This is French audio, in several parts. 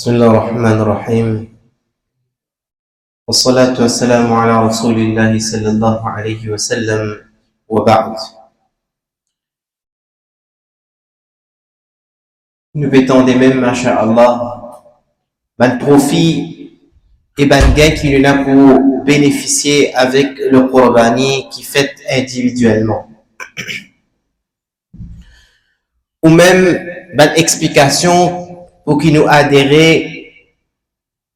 بسم الله الرحمن الرحيم والصلاة والسلام على رسول الله صلى الله عليه وسلم وبعد. Nous bétendons même, masha'Allah, ban profit et ban gain qui nous a pour bénéficier avec le Qurbani qui fait individuellement. Ou même ban explication pour qui nous adhérer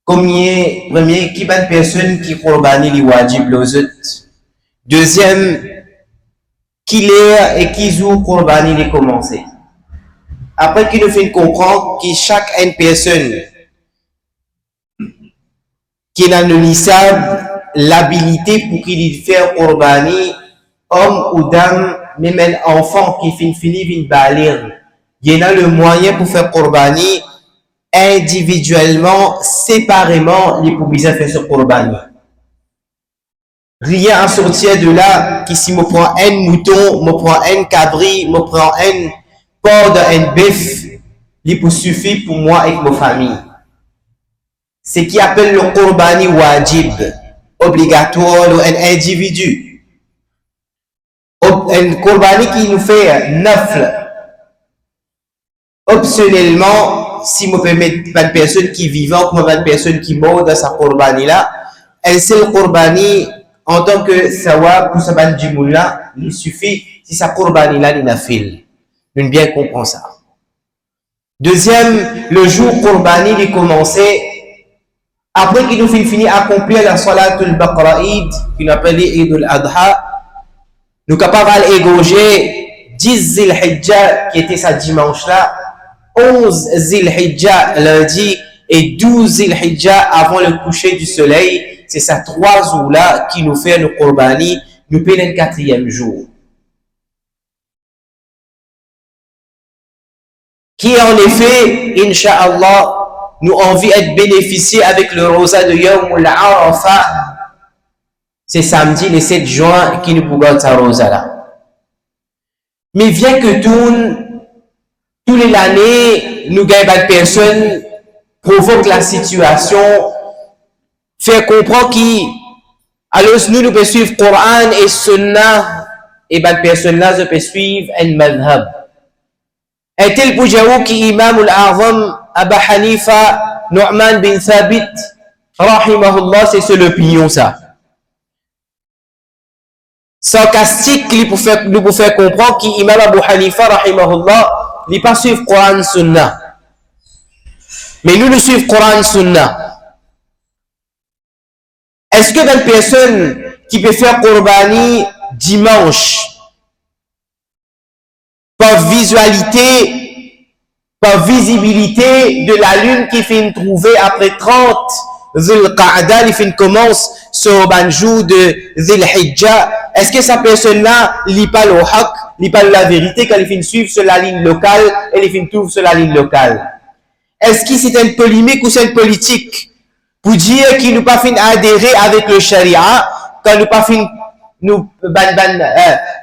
premier qui ban personne qui Qurbani li wajib les autres. Deuxième, qui l'air et qui zou Qurbani li commencer. Après qu'il nous fait comprendre que chaque personne qui a le nisab, l'habilité pour qu'il fasse Qurbani, homme ou dame, même un enfant qui finit une balir, il y a le moyen pour faire Qurbani individuellement, séparément, les pour bien faire ce Qurbani. Rien à sortir de là, qui si me prend un mouton, me prend un cabri, me prend un porc d'un bœuf, il peut suffire pour moi et ma famille. Ce qui appelle le Qurbani wajib, obligatoire ou un individu. Un Qurbani qui nous fait nafl, optionnellement, si me permet une personne qui est vivante, une personne qui meurt dans sa Qurbani là, elle c'est le Qurbani en tant que sawab pour sa bande du moula, il suffit si sa Qurbani là, il nafil. Nous bien comprendre ça. Deuxième, le jour Qurbani il commençait après qu'il nous finit accomplir la salatul baqra'id qu'il appelle Eid al-Adha, nous capables d'égorger 10 Zil-Hijjah qui était sa dimanche là, 11 Zil-Hijjah lundi et 12 Zil-Hijjah avant le coucher du soleil. C'est ces 3 jours là qui nous fait le Qurbani, nous paye le 4e jour. Qui en effet, Inch'Allah, nous envie d'être bénéficiés avec le rosa de Yawm al-Arafah. C'est samedi le 7 juin qui nous pouvons sa rosa là. Mais bien que tous les années, nous gagnons des personnes, provoquent la situation, faire comprendre qui, alors nous pouvons suivre le Coran et Sunnah, et des personnes là, nous pouvons suivre un madhab. Un tel Boujaou qui imam al-A'zam Aba Hanifa Nu'man bin Thabit rahimahullah, c'est sur l'opinion ça. Sarcastique nous pour faire comprendre qu'imam Abu Hanifa rahimahullah n'est pas suivre Coran Sunnah. Mais nous suivons Coran Sunnah. Est-ce que une personne qui peut faire Qurbani dimanche par visualité, par visibilité de la lune qui fait trouver après 30 Zul-Qa'da, il commence sur le jour de Zil-Hijjah. Est-ce que cette personne-là lit pas le haq, lit pas la vérité quand il fait suivre sur la ligne locale et il fait trouve sur la ligne locale? Est-ce que c'est une polémique ou c'est une politique pour dire qu'il nous pas fait adhérer avec le charia quand nous pas fait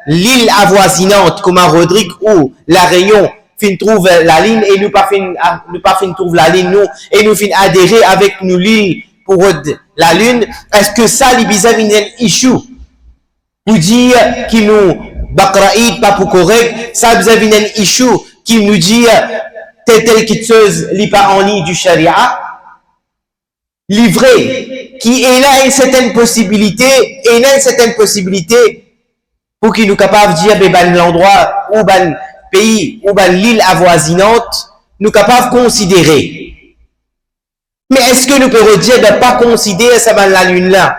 l'île avoisinante comme à Rodrigue ou la Réunion fin trouve la ligne et nous pas fin trouve la ligne nous et nous fin adhérer avec nous l'île pour la lune? Est-ce que ça les bizarre une issue pour dire qu'il nous baqra'id pas pour correct? Ça bizarre une issue qui nous dit telle chose li pas en ligne du charia livré qui est là une certaine possibilité et là une certaine possibilité pour qu'il nous capable de dire ben l'endroit ou ben pays ou ben l'île avoisinante nous capable de considérer. Mais est-ce que nous pouvons dire de ne pas considérer ça ben la lune là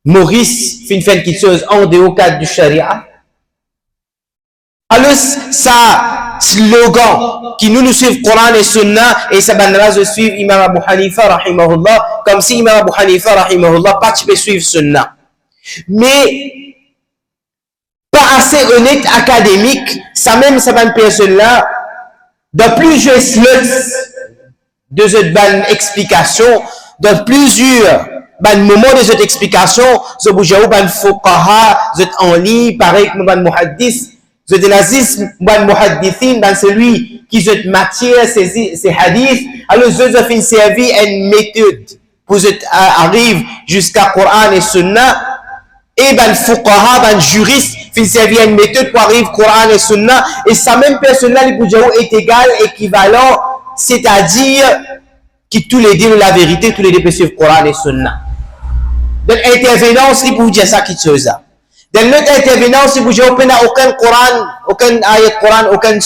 Maurice fait quelque chose en dehors cadre du charia? Alors ça slogan qui nous suivons Coran et Sunna et ça banera de suivre Imam Abu Hanifa rahimahullah comme si Imam Abu Hanifa rahimahullah pas tu peux suivre Sunna. Mais pas assez honnête académique, ça même ça bonne personne là dans plusieurs slots de cette bonne explication, dans plusieurs moments de cette explication, ce bougeau ban fuqaha, en ligne pareil que ban muhaddis. The nazisme, ban muhaddithin, dans celui qui cette matière, ces hadiths, alors je fin servi une méthode pour arriver jusqu'à Coran et Sunna, et ben fuqaha, ben juriste, fin servi une méthode pour arriver Coran et Sunna, et sa même personne-là, est égal, équivalent, c'est-à-dire que tous les disent la vérité, tous les deux peuvent suivre Coran et Sunna. Donc, intervenance, il peut dire ça qui chose là. Dans notre intervenance, il peut dire aucun Coran, aucun ayat Coran, aucun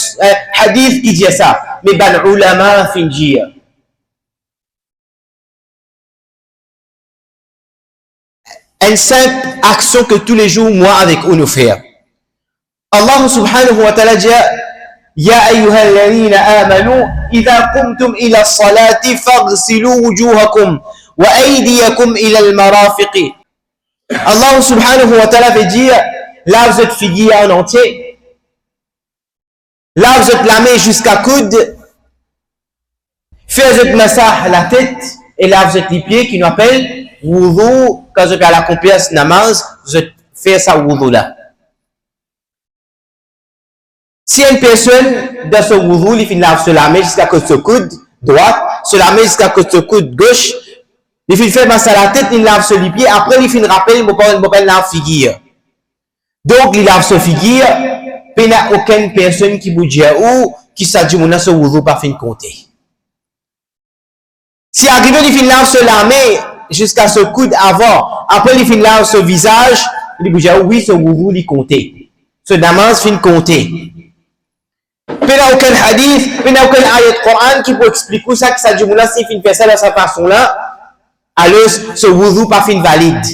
hadith qui dit ça. Mais ben ulama fin dire. Une simple action que tous les jours, moi, avec eux, nous faire. Allah subhanahu wa ta'ala dit يا أيها الذين آمنوا إذا قمتم إلى الصلاة فاغسلوا وجوهكم وأيديكم إلى المرافق. Allah subhanahu wa ta'ala veut dire, là vous êtes figuier en entier, là vous êtes la main jusqu'à coude, faites massage la tête, et là vous êtes les pieds qui nous appellent wudu. Quand vous êtes à l'accomplir ce namaz, vous êtes fait ça wudu là. Si une personne dans ce wudu, il finit lave se la main jusqu'à côté de coude droite, se la main jusqu'à côté de coude gauche, il finit faire massage la tête, il lave sur les pieds, après il finit rappeler, il m'appelle lave figure. Donc il lave ce figure, il n'y a aucune personne qui bouge ou qui s'est dit mon ce wudu pas fin compter. Si arrivé il finit lave sur la main jusqu'à ce coude avant, après il finit lave ce visage, il bouge oui ce wudu il compter. Ce namaz fin compter. Il n'y a aucun hadith, il n'y a aucun ayat Coran qui peut expliquer ça, que ça dit mon si fin fait ça de cette façon là. Alors, ce wudu pas fin valide.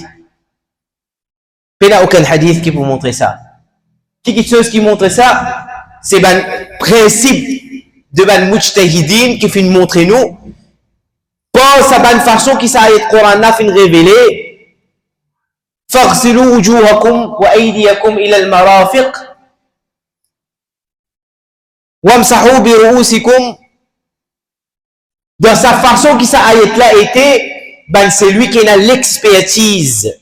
Il n'y a aucun hadith qui peut montrer ça. Quelque chose qui montre ça, c'est le principe de ban mujtahidin qui fin montrer nous. Pas sa bonne façon qui ça ayat Coran a fin révélé. Faghsilu wujuhakum wa aydiyakum ila al-marafiq. Wamsahu bi ru'usikum. Dans sa façon qui ça ayat là était, ben c'est lui qui a l'expertise.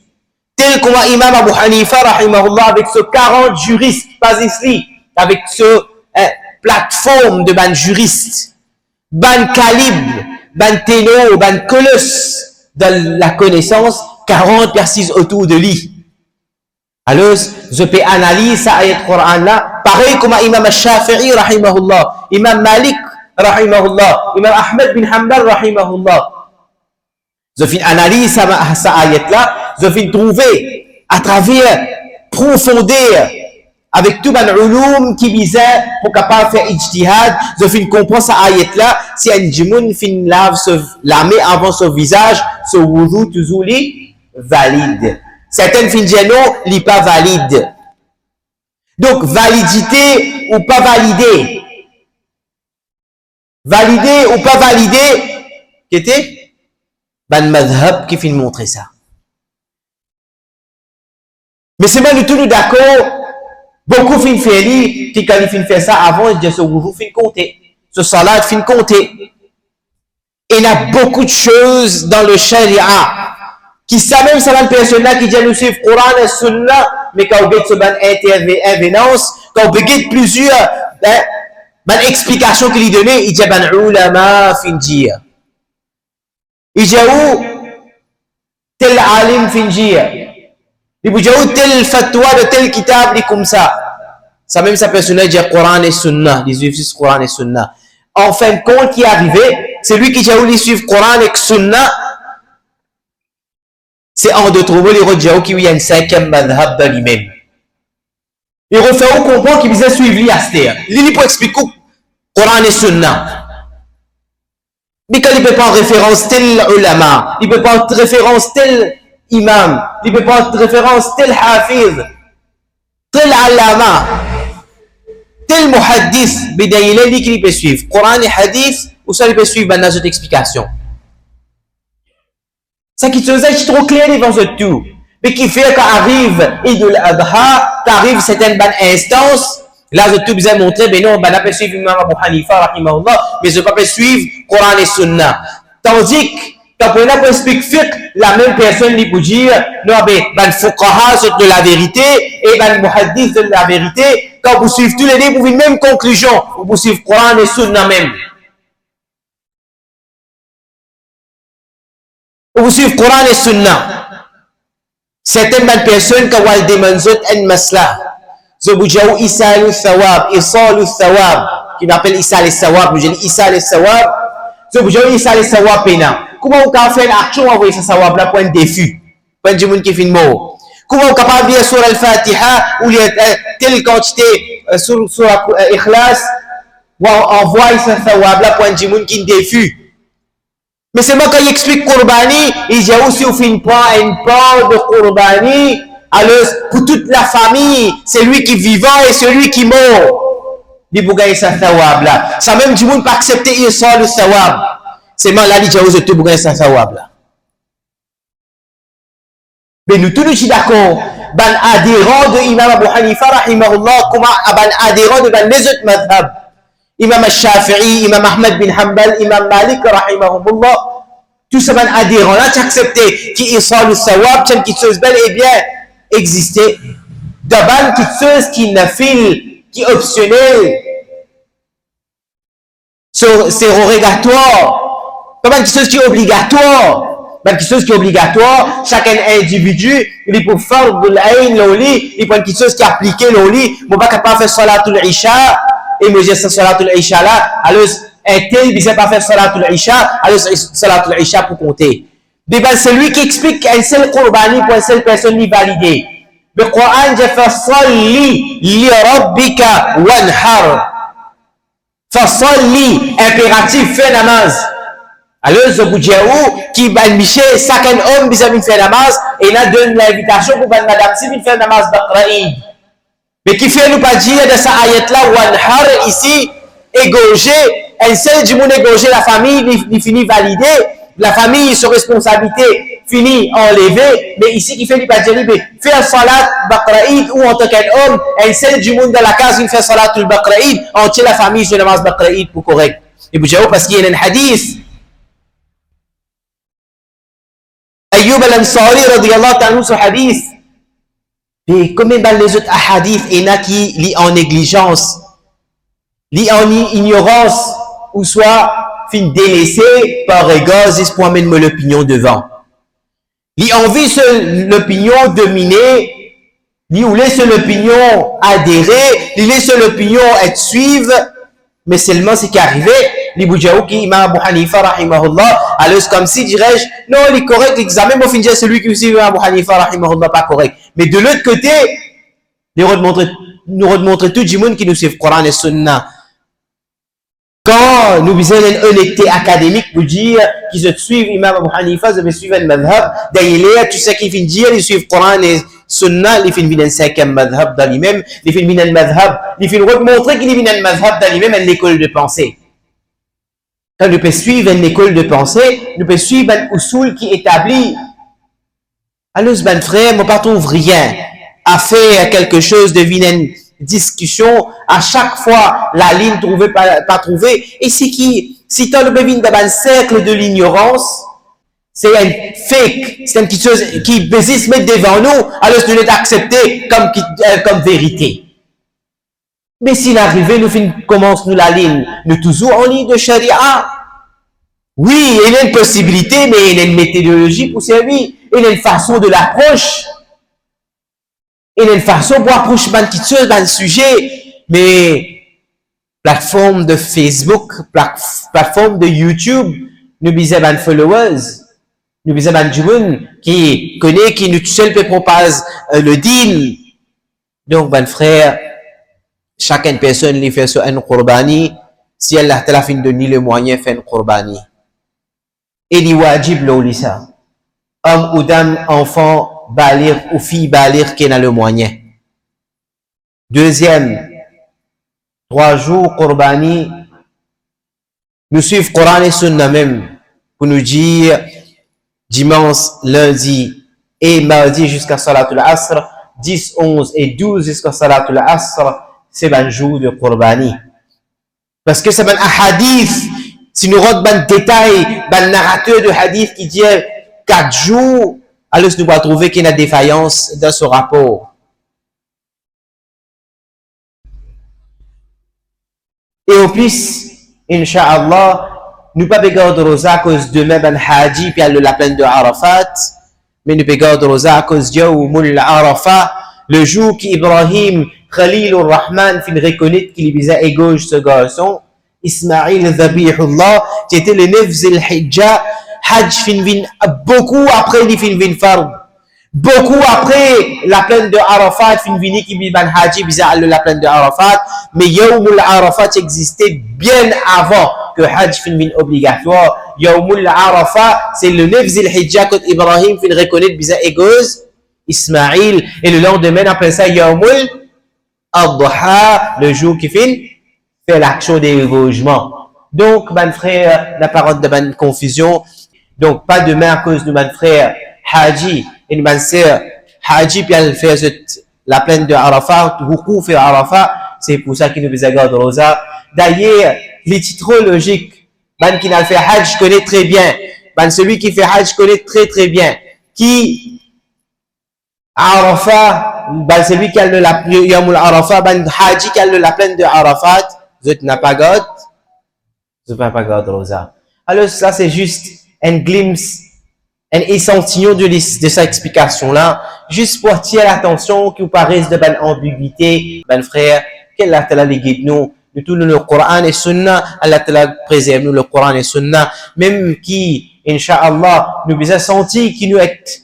Tel comme Imam Abu Hanifa, rahimahullah, avec ce 40 juristes, pas ici, avec ce plateforme de ban juristes, ban calibre, ban ténor, ban colosse de la connaissance, 40 personnes autour de lui. Alors, je peux analyser ça ayat Coran là, pareil comme Imam Al-Shafi'i, rahimahullah, Imam Malik, rahimahullah, Imam Ahmed bin Hanbal, rahimahullah. Je finis analyse ça ayat là, je finis trouver à travers profondeur avec tout ban ulum qui visait pour capable faire ijtihad, je finis comprendre ça ayat là, si un jimoun fin lave la main avant son visage, ce wudu toujours valide. Certaines fin disent non, il n'est pas valide. Donc validité ou pas validé. Validé ou pas validé, qu'était ban madhab qui fin montrer ça. Mais c'est pas du tout d'accord. Beaucoup fin faire qui quand ils fin faire ça avant, ils disent ce wudu fin compter, ce salat fin compter. Et il y a beaucoup de choses dans le sharia qui savent même ça une personne là qui dit nous suivre Coran et Sunna, mais quand on get ce ban intervenance, quand on get plusieurs ban explications qu'il lui donnait, il dit ban ulama fin dire. Il dit où tel alim fin dire. Il dit où tel fatwa de tel kitab dit comme ça. Ça même sa personne dit Coran et Sunna, ils suivent Coran et Sunna. En fin de compte, qui est arrivé, c'est lui qui dit où ils suivent Coran et Sunna. C'est en de trouver les Rodjaou qui y a une cinquième madhab de lui-même. Il refait au comprendre qu'il disait suivre l'Iaster. Il peut expliquer Coran et Sunna. Mais quand il ne peut pas en référence tel ulama, il ne peut pas en référence tel imam, il ne peut pas en référence tel hafiz, tel allama, tel muhaddis, mais il est dit qu'il peut suivre. Coran et hadith, ou ça il peut suivre dans notre explication. Ça qui te faisait trop clair devant ce tout. Mais qui fait qu'arrive Eid al-Adha, qu'arrive certaines bonnes instances, là je te besoin montrer, mais non, on n'a pas suivre Imam Abu Hanifa, rahimahullah, mais je ne peux pas suivre Coran et Sunna. Tandis que, quand on a expliqué fiqh, la même personne lui peut dire, non, mais, fuqaha, c'est de la vérité, et muhaddis de la vérité, quand vous suivez tous les deux, pour une même conclusion, vous suivez Coran et Sunna même. Vous suivez Coran et Sunna. Certaines personnes, quand elles demandent un masla, Zoboujaou Isal Thawab, Isal Thawab, qui m'appelle Isal Thawab, je dis Isal Thawab, Zoboujaou Isal Thawab Pena. Comment vous pouvez faire une action envoyer ce Thawab là pour un défi, pour un djimoun qui finit mort? Comment vous pouvez lire sur Al-Fatiha ou lire telle quantité sur Ikhlas, ou envoyer ce Thawab là pour un djimoun qui défi? Mais c'est moi quand il explique Qurbani, il dit aussi au fin pas une part de Qurbani, alors pour toute la famille, c'est lui qui est vivant et celui qui mort. Il faut gagner sa thawab là. Ça même du monde pas accepter il sort le thawab. C'est moi là, il dit aussi pour gagner sa thawab là. Mais nous tous nous sommes d'accord. Ben adhérent de Imam Abu Hanifa rahimahullah, comment ben adhérent de ben les autres madhab. Imam al-Shafi'i, Imam Ahmed bin Hanbal, Imam Malik, rahimahumullah, tout ça, ben adhérent là, tu accepté qui est sans le sawab, tu as quelque chose bel et bien existé. D'abord, quelque chose qui n'a fil, qui est optionnel, c'est rogatoire. D'abord, quelque chose qui est obligatoire. Ben, quelque chose qui est obligatoire, chaque individu, il peut faire de l'aïn, l'oli, il prend quelque chose qui est appliqué, l'oli, il ne peut pas faire salatul isha, et me dire salatul isha là, alors un tel ne sait pas faire salatul isha, alors salatul isha pour compter. Mais ben, c'est lui qui explique qu'un seul qurbani pour une seule personne n'est validé. Le Coran dit fasalli li rabbika wanhar. Fasalli, impératif, fais namaz. Alors, Zoboudiaou, qui va micher, chacun homme, vis-à-vis faire namaz, et il a donné l'invitation pour madame si il fait namaz baqra'id. Mais qui fait nous pas dire de sa ayat là, wanhar, ici, égorger, un seul du monde égorger la famille, il finit validé, la famille, sur responsabilité, finit enlevée, mais ici, qui fait nous pas dire, mais faire salat baqra'id, ou en tant qu'homme, un seul du monde dans la case, il fait salat baqra'id, entier la famille, sur namaz baqra'id pour correct. Et vous parce qu'il y a un hadith, Ayyub al-Ansari, radiyallahu ta'ala, ce hadith, et comme dans les autres hadiths, il y en a qui lit en négligence, lit en ignorance, ou soit fin délaissé par égard, c'est pour amener l'opinion devant. Lit en vie l'opinion dominer, lit ou laisse l'opinion adhérer, lit laisse l'opinion être suivre, mais seulement ce qui est arrivé, les Boudjaou qui Imam Abu Hanifa rahimahullah, alors comme si dirais-je, non, il est correct, l'examen, moi fin celui qui suit Imam Abu Hanifa rahimahullah, pas correct. Mais de l'autre côté, nous remontrer tout le monde qui nous suit le Coran et Sunna. Quand nous visons une honnêteté académique pour dire qu'ils se suivent Imam Abu Hanifa, ils suivent un madhab, d'ailleurs, tu sais qu'ils finissent dire, ils suivent le Coran et Sunna, ils finissent un cinquième madhab dans lui-même, ils finissent un madhab, ils finissent remontrer qu'ils finissent un madhab dans lui-même, une école de pensée. Quand nous pouvons suivre une école de pensée, nous pouvons suivre un usul qui établit. Alors, ben frère, moi pas trouve rien à faire quelque chose de une discussion, à chaque fois, la ligne trouvée, pas trouvée, et c'est qui, si tu as le bévin dans un cercle de l'ignorance, c'est un fake, c'est une petite chose qui veut se mettre devant nous, alors nous l'est accepté comme vérité. Mais s'il arrive, nous commençons la ligne, nous toujours en ligne de charia. Oui, il y a une possibilité, mais il y a une méthodologie pour servir, il y a une façon de l'approche. Il y a une façon pour approcher une petite chose dans le sujet, mais plateforme de Facebook, plateforme de YouTube, nous bisons des followers, nous bisons des gens qui connaissent, qui nous seul peut propager le din. Donc, ben frère, chacune personne qui fait sur un qurbani, si elle a la fin de donner le moyen de faire un qurbani. Et il wajib l'olissa. Homme ou dame, enfant, balir ou fille balir qui a le moyen. Deuxième, 3 jours qurbani, nous suivons Coran et Sunna même pour nous dire dimanche, lundi et mardi jusqu'à Salatul Asr, 10, 11 et 12 jusqu'à Salatul Asr, c'est un jour de qurbani. Parce que c'est un hadith, si nous regardons un détail, un narrateur de hadith qui dit 4 jours, alors nous allons trouver qu'il y a une défaillance dans ce rapport. Et au plus, Inch'Allah, nous pas garder rosa à cause de même un haji puis la plaine de Arafat, mais nous pas garder rosa à cause de Yawmul Arafat, le jour qu'Ibrahim Khalilur Rahman fin reconnaître qu'il visait à gauche ce garçon, Ismaïl Zabihullah, qui était le 9 Zil-Hijjah, Hajj fin vin beaucoup après les fin vin fard. Beaucoup après la plaine de Arafat, fin vini qui bin Haji bizarre la plaine de Arafat, mais Yawmul Arafat existait bien avant que Hajj fin vin obligatoire. Yawmul Arafat, c'est le 9 Zil-Hijjah quand Ibrahim fin reconnaître bizarre égoise, Ismaïl, et le lendemain après ça Yawmul Adha, le jour qui fait l'action des égorgements. Donc, mon frère, la parole de ma confusion. Donc, pas demain à cause de mon frère Haji et ma sœur Haji, puis elle fait la plaine de Arafat, beaucoup fait Arafat, c'est pour ça qu'il nous a gardé rosa. D'ailleurs, les titres logiques, man qui n'a fait Hajj connaît très bien, man celui qui fait Hajj connaît très très bien, qui Arafat, ben celui qui a le la Yawmul Arafat, ben Haji qui a le la plaine de Arafat, vous n'avez pas gardé, vous n'avez pas gardé rosa. Alors ça c'est juste un glimpse, un échantillon de cette explication-là, juste pour attirer l'attention qui vous paraisse de bonne ambiguïté, ben frère, qu'Allah Ta'ala les guide nous, de tout le Coran et Sunna, Allah Ta'ala préserve nous le Coran et Sunna, même qui, Inch'Allah, nous a senti qui nous est,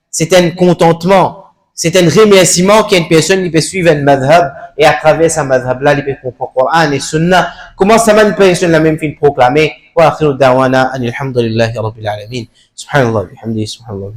c'est un contentement, c'est un remerciement qu'une personne qui peut suivre un madhab, et à travers sa madhab-là, il peut comprendre le Coran et Sunna. Comment ça m'a une personne la même fin de proclamer? Wa akhiru da'wana, alhamdulillahi rabbil alamin. Subhanallah, bihamdihi, subhanallah.